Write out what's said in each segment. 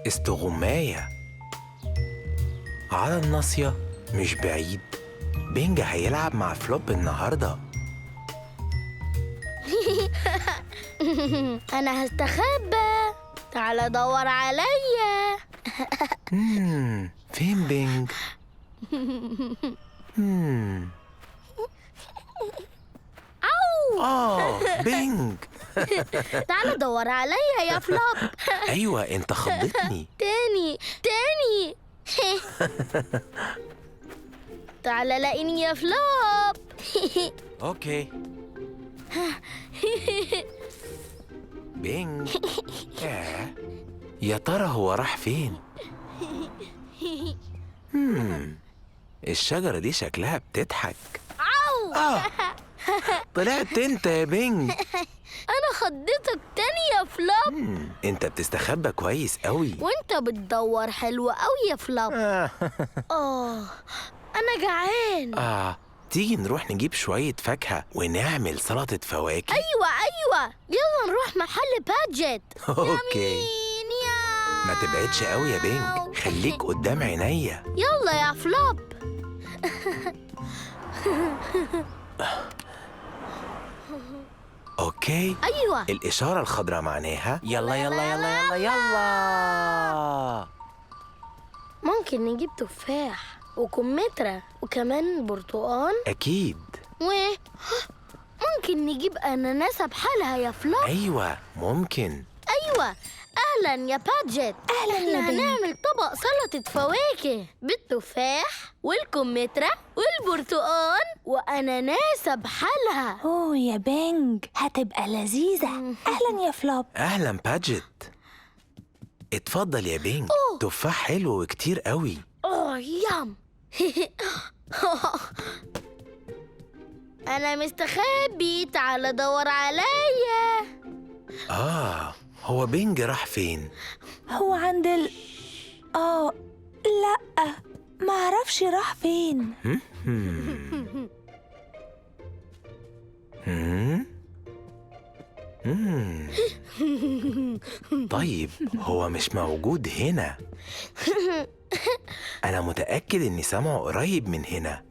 استغماية على الناصية مش بعيد. بينج هيلعب مع فلوب النهاردة. أنا هستخبى، تعال دور عليا. فين بينج؟ بينج. تعال دور عليا يا فلوب. أيوة، أنت خضتني. تاني. تعال لاقيني يا فلوب. أوكي. بينج. يا ترى هو راح فين؟ الشجرة دي شكلها بتضحك. طلعت انت يا بينج. أنا خضتك تاني يا فلوب. انت بتستخبى كويس قوي. وانت بتدور حلو قوي يا فلوب. أنا جعان. تيجي نروح نجيب شوية فاكهة ونعمل سلطة فواكه. أيوة، يلا نروح محل بادجت. اوكي. يا ما تبعدش قوي يا بينج، خليك قدام عينيا. يلا يا فلوب. اوكي. أيوة. الإشارة الخضراء معناها يلا يلا يلا يلا يلا. ممكن نجيب تفاح وكمثرى وكمان برتقال. أكيد. ممكن نجيب أناناسة بحالها يا فلوب. أيوة ممكن. أيوة. أهلا يا بادجت. أهلا يا بنت. هنعمل طبق سلطة فواكه بالتفاح والكمثرى والبرتقال وأناناسة بحالها. أوه يا بينج، هتبقى لذيذة. أهلا يا فلوب. أهلا باجت. اتفضل يا بينج. تفاح حلو وكتير قوي. يام. أنا مستخبي، تعال دور عليا. هو بينج راح فين؟ هو عند لأ، معرفش راح فين. طيب هو مش موجود هنا. أنا متأكد إني سامعه قريب من هنا.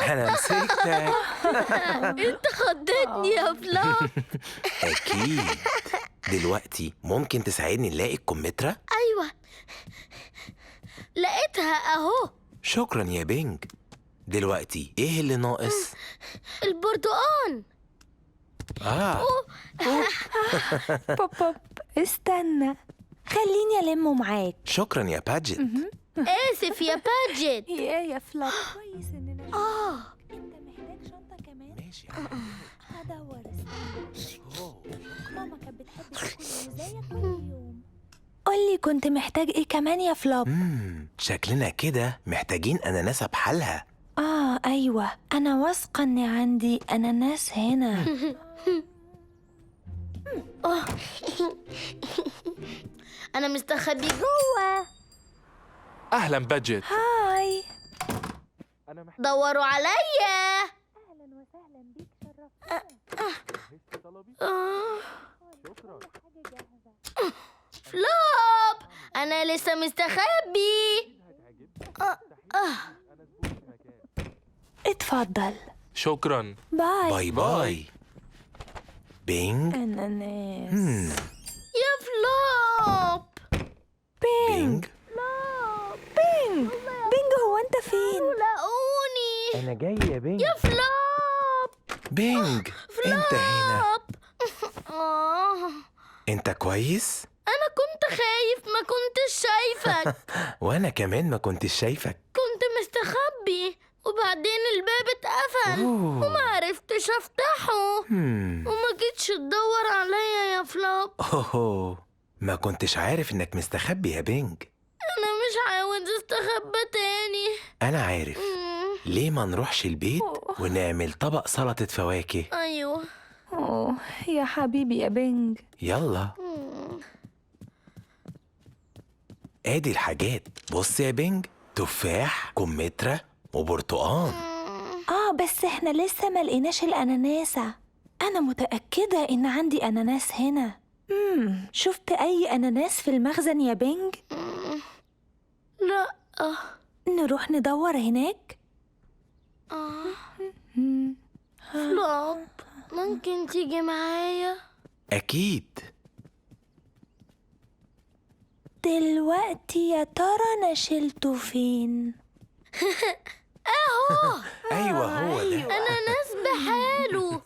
أنا مسكتك. أنت خضتني يا فلوب. أكيد. دلوقتي ممكن تساعدني نلاقي الكمثرى؟ أيوة، لقيتها أهو. شكرا يا بينج. دلوقتي إيه اللي ناقص؟ البرتقال. بوب استنى، خليني ألمه معاك. شكرا يا باجت. آسف يا بادجت. يا فلوب، كويس إننا أنت محتاج شنطة كمان؟ ماشي. هدور. ماما كانت بتحب تاكل موزاية كل يوم. قولي كنت محتاج إيه كمان يا فلوب؟ شكلنا كده محتاجين أناناسة بحالها. أيوة، أنا واثقة إني عندي أناناس هنا. أنا مستخبي جوه. أهلا باجت. هاي. دوروا عليا. أهلا وسهلا بيك، شرفتنا. فلوب، أنا لسه مستخبي. اتفضل. شكرا. باي. باي باي. بينج. أناناس. يا فلوب. بينج. بينج، هو أنت فين؟ لاقوني. أنا جاي يا بينج. يا فلوب. بينج. أنت هنا. آه. أنت كويس؟ أنا كنت خايف، ما كنتش شايفك. وأنا كمان ما كنتش شايفك. كنت مستخبي وبعدين الباب اتقفل وما عرفتش افتحه. وما جيتش تدور عليا يا فلوب. ما كنتش عارف إنك مستخبي يا بينج. أنا مش عاوز استخبى تاني. أنا عارف. ليه ما نروحش البيت ونعمل طبق سلطة فواكه؟ أيوه. يا حبيبي يا بينج. يلا. ادي الحاجات. بص يا بينج، تفاح، كمثرى وبرتقال. بس احنا لسه ما لقيناش الأناناسة. أنا متأكدة إن عندي أناناس هنا. شفت أي أناناس في المخزن يا بينج؟ لا. نروح ندور هناك؟ فلوب، ممكن تيجي معايا؟ أكيد. دلوقتي يا ترى أنا شلته فين؟ أيوة هو ده. أناناس بحاله.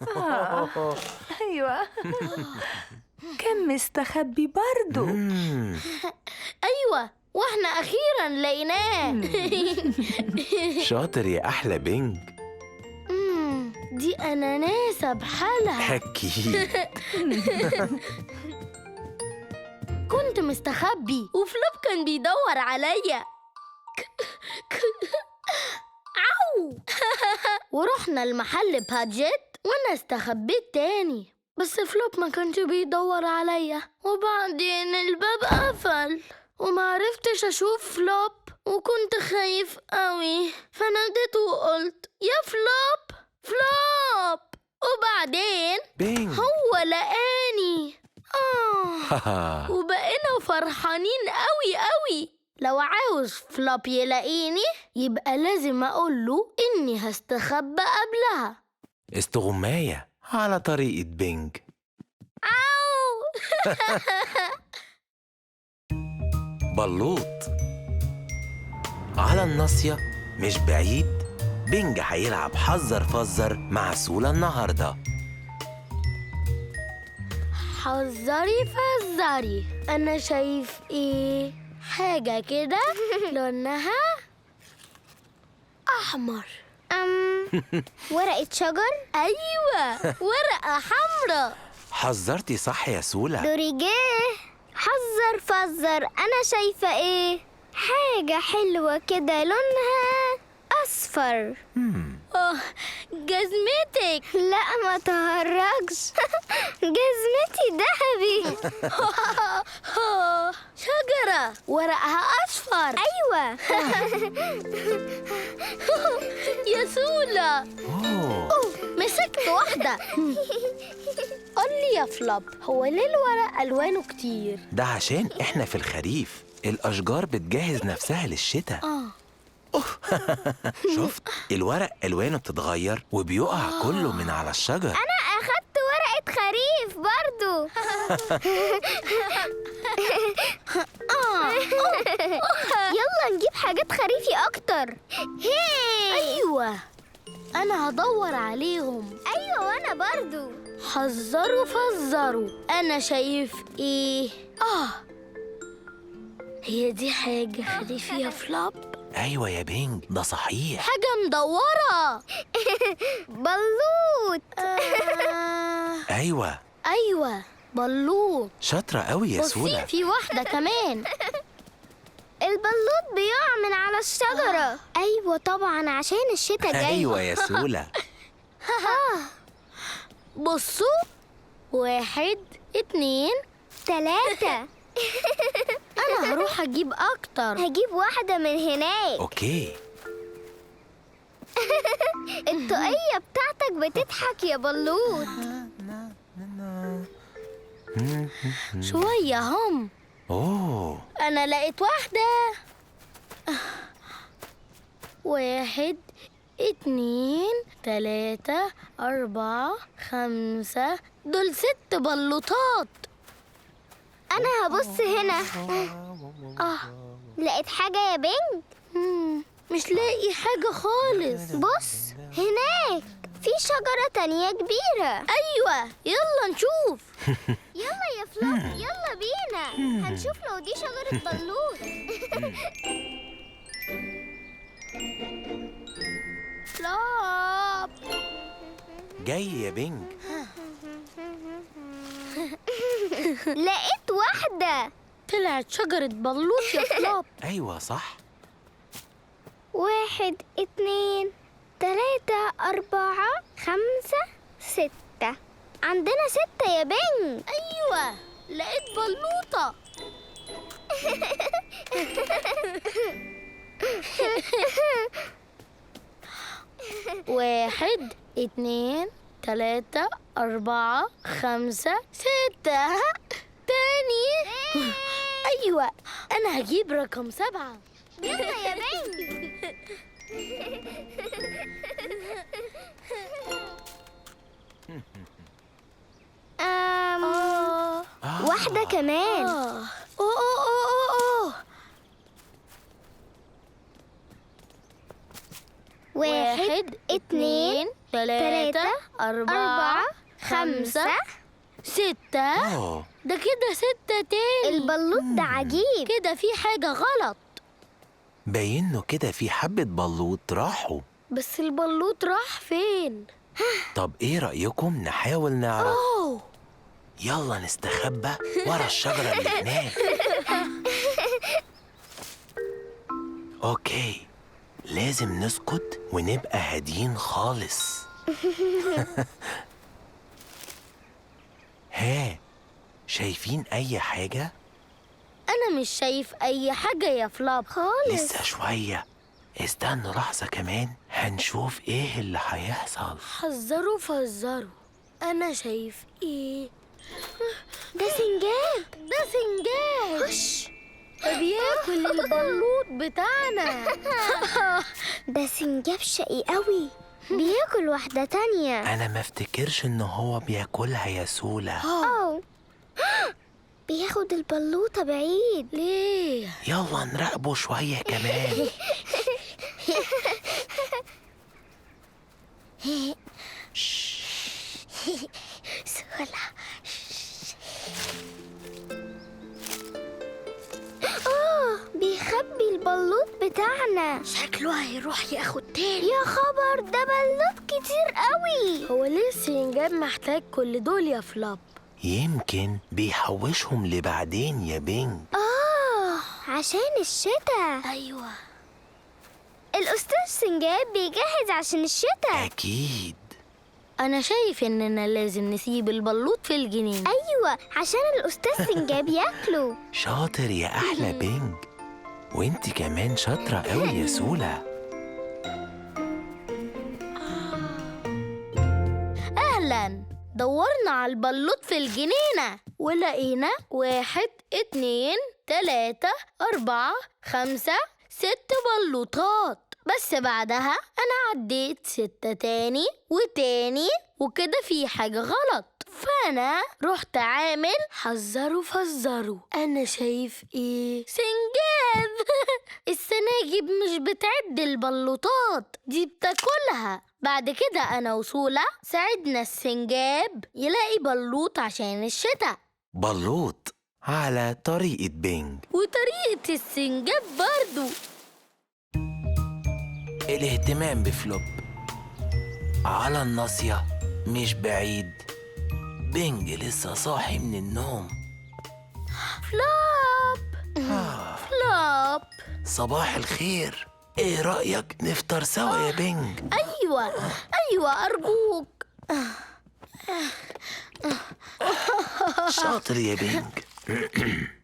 أيوة. كان مستخبي برضو. أيوة، وإحنا أخيرا لقيناه. شاطر يا أحلى بينج. دي أناناسة بحالها. أكيد. كنت مستخبي وفلوب كان بيدور عليا. عو. ورحنا المحل بهاجت وانا استخبيت تاني، بس فلوب ما كانش بيدور عليا. وبعدين الباب قفل وما عرفتش اشوف فلوب، وكنت خايف قوي فناديته وقلت يا فلوب فلوب، وبعدين بينج. هو لقاني. وبقينا فرحانين قوي قوي. لو عاوز فلوب يلاقيني يبقى لازم أقوله إني هستخبى قبلها. استغماية على طريقة بينج. عاو. بلوط على الناصية مش بعيد. بينج هيلعب حذر فزر مع سولا النهاردة. حذري فزري، أنا شايف إيه؟ حاجة كده لونها أحمر. ورقة شجر. أيوة، ورقة حمراء. حذرتي صح يا سولا. دوري جه. حذر فزر، أنا شايفة إيه؟ حاجة حلوة كده لونها أصفر. جزمتك. لا ما تهرجش. جزمتي ذهبي. شجرة ورقها أصفر. أيوة. يا سولا، مسكت واحدة. قولي يا فلوب، هو ليه الورق ألوانه كتير؟ ده عشان احنا في الخريف، الأشجار بتجهز نفسها للشتاء. شفت الورق ألوانه بتتغير وبيقع كله من على الشجر. أنا أخدت ورقة خريف برضو. يلا نجيب حاجات خريفي أكتر. هي. أيوة، أنا هدور عليهم. أيوة وأنا برضو. حذروا فزروا، أنا شايف إيه؟ هي دي حاجة خريفي يا فلوب؟ أيوة يا بينج، ده صحيح. حاجة مدورة. بلوط. أيوة. أيوة، بلوط. شاطرة قوي يا سولا. بصي، في واحدة كمان. البلوط بيقع من على الشجرة. أيوة طبعا عشان الشتاء جاي. أيوة يا سولا. بصوا، 1 2 3. أنا هروح أجيب أكتر. هجيب واحدة من هناك. أوكي. الطاقية بتاعتك بتضحك يا بلوط. شوية هم. أوه. أنا لقيت واحدة. 1 2 3 4 5 دول 6 بلوطات. أنا هبص هنا. لقيت حاجة يا بنج؟ مش لاقي حاجة خالص. بص هناك في شجرة تانية كبيرة. أيوة، يلا نشوف. يلا يا فلوب، يلا بينا. هنشوف لو دي شجرة بلوط. فلوب. جاي يا بينج. لقيت واحدة. طلعت شجرة بلوط يا فلوب. أيوة صح. 1 2 3 4 5 6. عندنا 6 يا بنج. أيوة، لقيت بلوطة. 1 2 3 4 5 6. أيوة، أنا هجيب رقم 7. يلا يا بنج. واحدة كمان. أوه. 1 2 3 4 5 6. أوه. ده كده 6 تاني. البلوط ده عجيب. كده في حاجة غلط. باينه كده في حبة بلوط راحوا. بس البلوط راح فين؟ طب ايه رأيكم نحاول نعرف؟ أوه. يلا نستخبى ورا الشجرة اللي هناك. اوكي، لازم نسكت ونبقى هاديين خالص. ها، شايفين أي حاجة؟ أنا مش شايف أي حاجة يا فلاب خالص. لسه شوية، استنوا لحظة كمان هنشوف ايه اللي هيحصل. حذروا فزروا. أنا شايف إيه؟ ده سنجاب. ده سنجاب. ده بياكل البلوط بتاعنا. ده سنجاب شقي قوي، بياكل واحدة تانية. أنا ما افتكرش إن هو بياكلها يا سولا. أوه. بياخد البلوطة بعيد. ليه؟ يلا نراقبه شوية كمان. سولا. بيخبي البلوط بتاعنا. شكله هيروح ياخد تاني. يا خبر، ده بلوط كتير قوي. هو ليه السنجاب محتاج كل دول يا فلاب؟ يمكن بيحوشهم لبعدين يا بنج. عشان الشتاء. أيوة. الأستاذ سنجاب بيجهز عشان الشتاء. أكيد. أنا شايف إننا لازم نسيب البلوط في الجنينة. أيوة، عشان الأستاذ سنجاب ياكله. شاطر يا أحلى بنج، وانت كمان شاطرة قوي يا سولا. أهلا. دورنا على البلوط في الجنينة ولقينا 1 2 3 4 5 6 بلوطات. بس بعدها أنا عديت 6 تاني وتاني، وكده في حاجة غلط. فأنا رحت عامل حذروا فزروا. أنا شايف إيه؟ سنجاب. السناجب مش بتعد البلوطات، دي بتاكلها. بعد كده أنا وسولا ساعدنا السنجاب يلاقي بلوط عشان الشتاء. بلوط على طريقة بنج. وطريقة السنجاب برضو. الاهتمام بفلوب على الناصية مش بعيد. بنج لسه صاحي من النوم. فلوب. صباح الخير، ايه رأيك نفطر سوا يا بنج؟ أيوة أرجوك. شاطر يا بنج.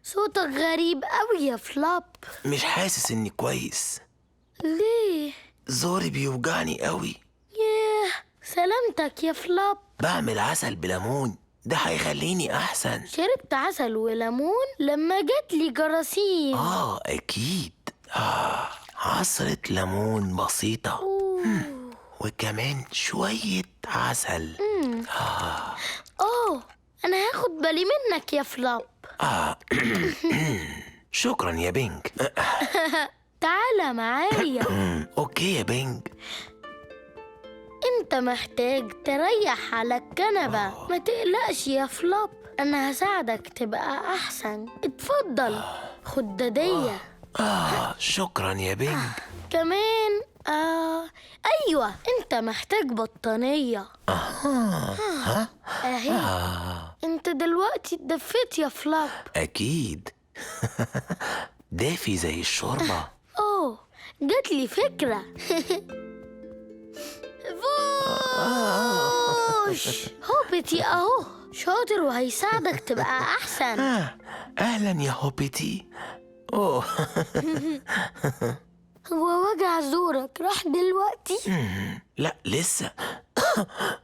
صوتك غريب أوي يا فلوب. مش حاسس اني كويس، ليه؟ زوري بيوجعني قوي. ياه، سلامتك يا فلوب. بعمل عسل بليمون، ده هيخليني احسن. شربت عسل وليمون لما جاتلي جراثيم. اكيد. عصرة ليمون بسيطة وكمان شوية عسل. أنا هاخد بالي منك يا فلوب. شكرا يا بنج. تعالى معايا. اوكي يا بنج. انت محتاج تريح على الكنبة. ما تقلقش يا فلوب، انا هساعدك تبقى احسن. اتفضل، خد دادية. شكرا يا بنج. كمان ايوه، انت محتاج بطانية. اهي. انت دلوقتي اتدفيت يا فلوب. اكيد. دافي زي الشوربة. جاتلي فكرة. فوش. هوبتي اهو شاطر وهيساعدك تبقى احسن. اهلا يا هوبيتي. اوه. هو وجع زورك راح دلوقتي؟ لا لسه.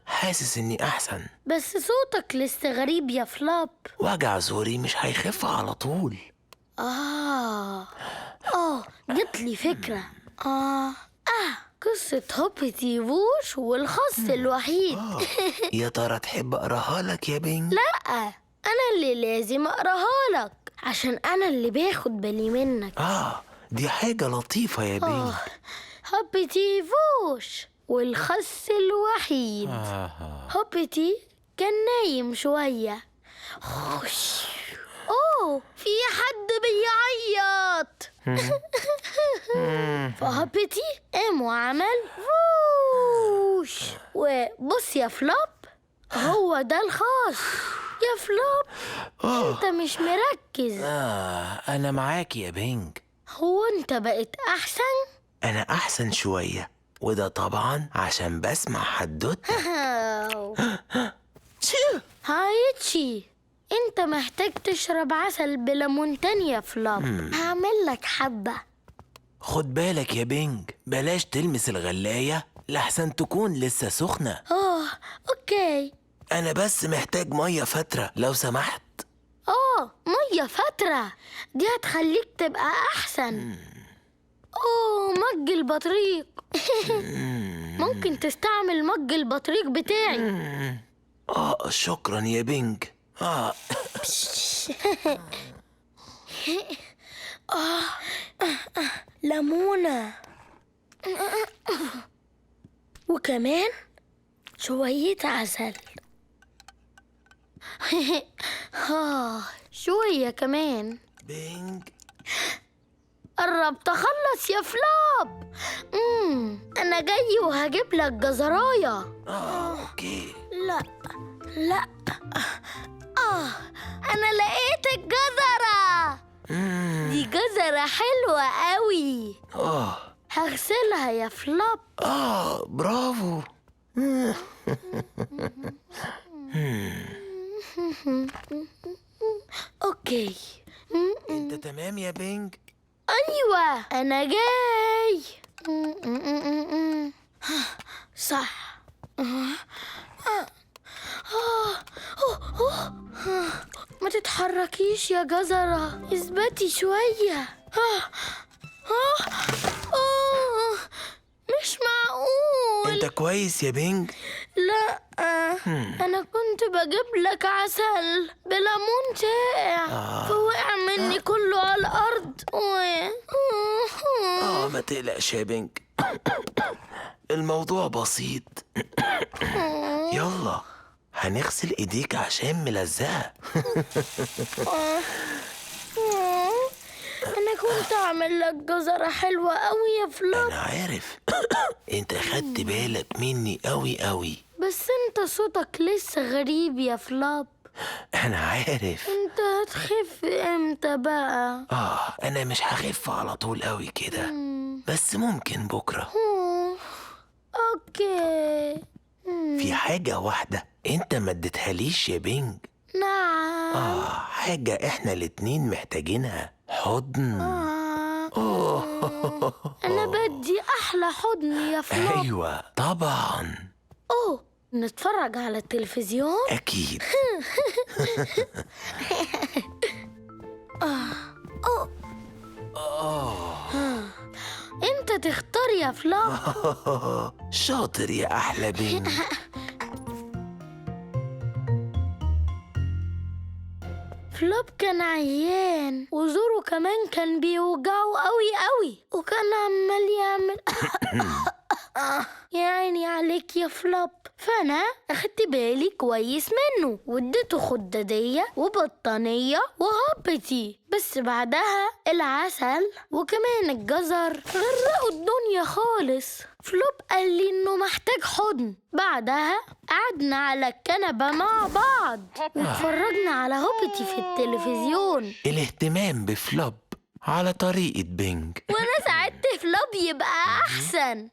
حاسس اني احسن، بس صوتك لسه غريب يا فلوب. وجع زوري مش هيخف على طول. جت لي فكرة. قصة هوبتي ووش والخس الوحيد. يا ترى تحب أقراها لك يا بينج؟ لأ، أنا اللي لازم أقراها لك عشان أنا اللي باخد بالي منك. دي حاجة لطيفة يا بينج. هوبتي ووش والخس الوحيد. هوبتي كان نايم شوية. في حد بيعيط. فهوبتي قام وعمل ووش. وبص يا فلوب، هو ده الخاص. يا فلوب، انت مش مركز. أنا معاك يا بينج. هو انت بقيت احسن؟ أنا أحسن شوية، وده طبعا عشان بسمع حدوتة. هايتشي، انت محتاج تشرب عسل بليمونتين يا فلوب. هعمل لك حبة. خد بالك يا بينج، بلاش تلمس الغلاية لحسن تكون لسه سخنة. اوكي. أنا بس محتاج مية فترة لو سمحت. مية فترة دي هتخليك تبقى أحسن. مج البطريق. ممكن تستعمل مج البطريق بتاعي. شكرا يا بينج. ليمونة وكمان شوية عسل. شوية كمان. بينج، قربت أخلص يا فلوب. أنا جاي وهجيب لك جزراية. أوكي. لا، أنا لقيت الجزرة. دي جزرة حلوة قوي. هغسلها يا فلوب. برافو. أوكي. أنت تمام يا بينج؟ أيوة، أنا جاي. صح. ما تتحركيش يا جزرة، اثبتي شوية. مش معقول. أنت كويس يا بينج؟ لا، أنا كنت بجيب لك عسل بليمون ساقع فوقع مني كله على الأرض. ما تقلقش يا بينج. الموضوع بسيط. يلا هنغسل ايديك عشان ملزقة. أنا كنت أعمل لك جزرة حلوة أوي يا فلوب. أنا عارف. أنت خدت بالك مني أوي. بس أنت صوتك لسه غريب يا فلوب. أنا عارف. أنت هتخف إمتى بقى؟ أنا مش هخف على طول أوي كده، بس ممكن بكرة. أوكي. في حاجة واحدة أنت ما اديتهاليش يا بينج. نعم. حاجة إحنا الاتنين محتاجينها. حضن. أنا بدي أحلى حضن يا فلوب. أيوة طبعا. نتفرج على التلفزيون؟ أكيد. أنت تختار يا فلوب. شاطر يا أحلى بينج. فلوب كان عيان وزوره كمان كان بيوجعه قوي وكان عمال يعمل يا عيني عليك يا فلوب. فأنا أخدت بالي كويس منه واديته خدادية وبطانية وهبتي. بس بعدها العسل وكمان الجزر غرقوا الدنيا خالص. فلوب قال لي إنه محتاج حضن. بعدها قعدنا على الكنبة مع بعض واتفرجنا على هوبتي في التلفزيون. الاهتمام بفلوب على طريقة بينج. وأنا ساعدت فلوب يبقى أحسن.